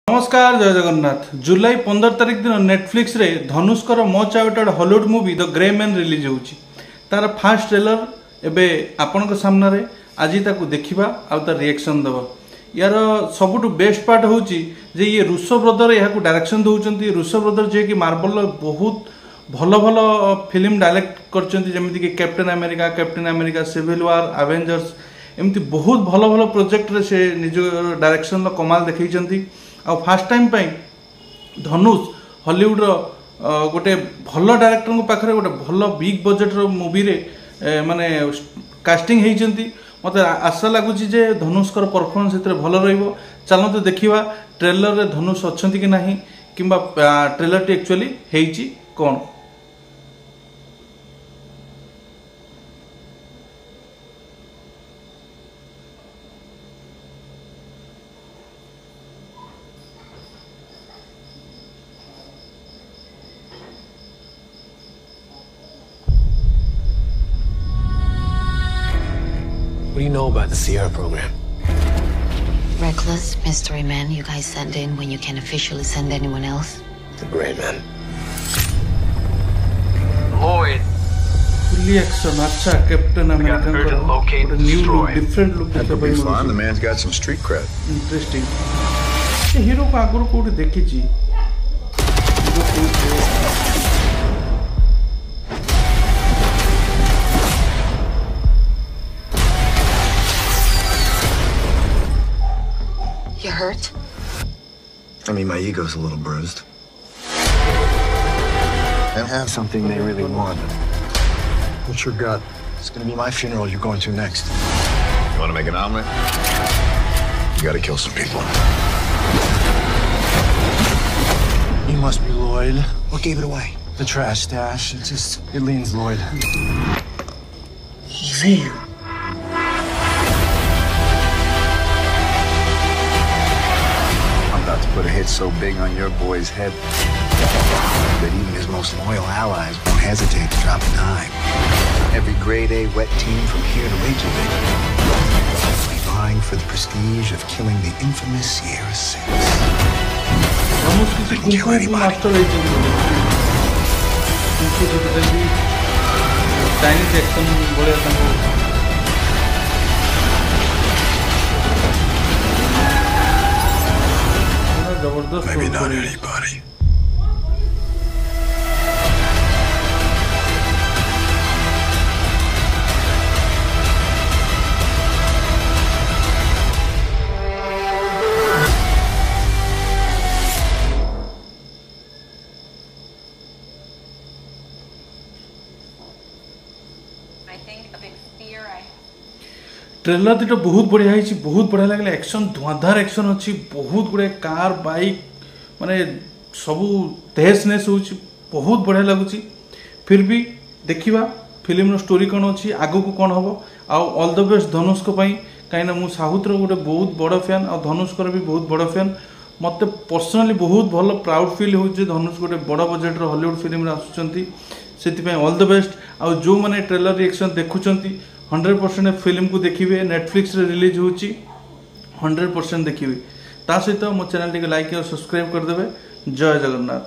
नमस्कार जय जगन्नाथ। जुलाई 15 तारिख दिन नेटफ्लिक्स रे धनुष्कर most awaited Hollywood movie the Gray Man release होउची। तार फास्ट ट्रेलर एबे आपनक सामने रे आज ताकू देखिबा आ तार रिएक्शन दबा। यार सबुठु बेस्ट पार्ट होउची जे ये रूसो ब्रदर याकू डायरेक्शन दउचंती। रूसो ब्रदर जे कि मार्वल बहुत भलो भलो फिल्म डायरेक्ट करचंती, जेमिति कि captain America, civil war, avengers एमती बहुत भलो भलो प्रोजेक्ट रे से निज डायरेक्शन लो कमाल देखैचंती। आ फास्ट टाइम पाई धनुष हॉलीवुड गोटे भल डायरेक्टर को पाखरे गोटे भल बिग बजेट रो मूवी रे माने कास्टिंग हेइचंती। मते आशा लागुची जे धनुष कर परफॉर्मेंस एतरे भल रहइबो। चलते देखिबा ट्रेलर रे धनुष अछंती कि नाही, किंबा ट्रेलर टी एक्चुअली हेइची कोन। What do you know about the Sierra program? Reckless mystery men you guys send in when you can't officially send anyone else. The great man. Lloyd. Fully action, अच्छा captain America का new look, different look That could be fun. The man's got some street cred. Interesting. ये hero को आगुर code देखी जी। You hurt? I mean, my ego's a little bruised. They have something they really want. What's your gut? It's gonna be my funeral you're going to next. You wanna make an omelet? You gotta kill some people. You must be Lloyd. What gave it away? The trash stash. It leans Lloyd. He's in. To put a hit so big on your boy's head that even his most loyal allies won't hesitate to drop a dime. Every grade A wet team from here to Reykjavik will be vying for the prestige of killing the infamous Sierra Six. They can kill anybody. Maybe not anybody. Trailer दिटा बहुत बढ़िया है, बहुत बढ़िया लगे। Action धुआंधार action अच्छी, बहुत गुड़े कार बाइक माने सबू तेजनेस हो, बहुत बढ़िया लगुच। फिर भी देखिबा फिल्म रो स्टोरी कौन अच्छी, आगो को कौन हम। ऑल द बेस्ट धनुष को पाई, कहीं मु साउथ रो गोटे बहुत बड़ फैन और धनुष कर भी बहुत बड़ फैन। मत पर्सनाली बहुत भल प्राउड फील हो धनुष गोटे बड़ बजेट रो हॉलीवुड फिल्म आसुचंती। से ऑल द बेस्ट। आ जो मैंने ट्रेलर रिएक्शन देखुंती 100% फिल्म को देखिए। नेटफ्लिक्स रे रिलीज होची, 100% देखिए। ता सहित मो चैनल टी लाइक और सब्सक्राइब करदेवे। जय जगन्नाथ।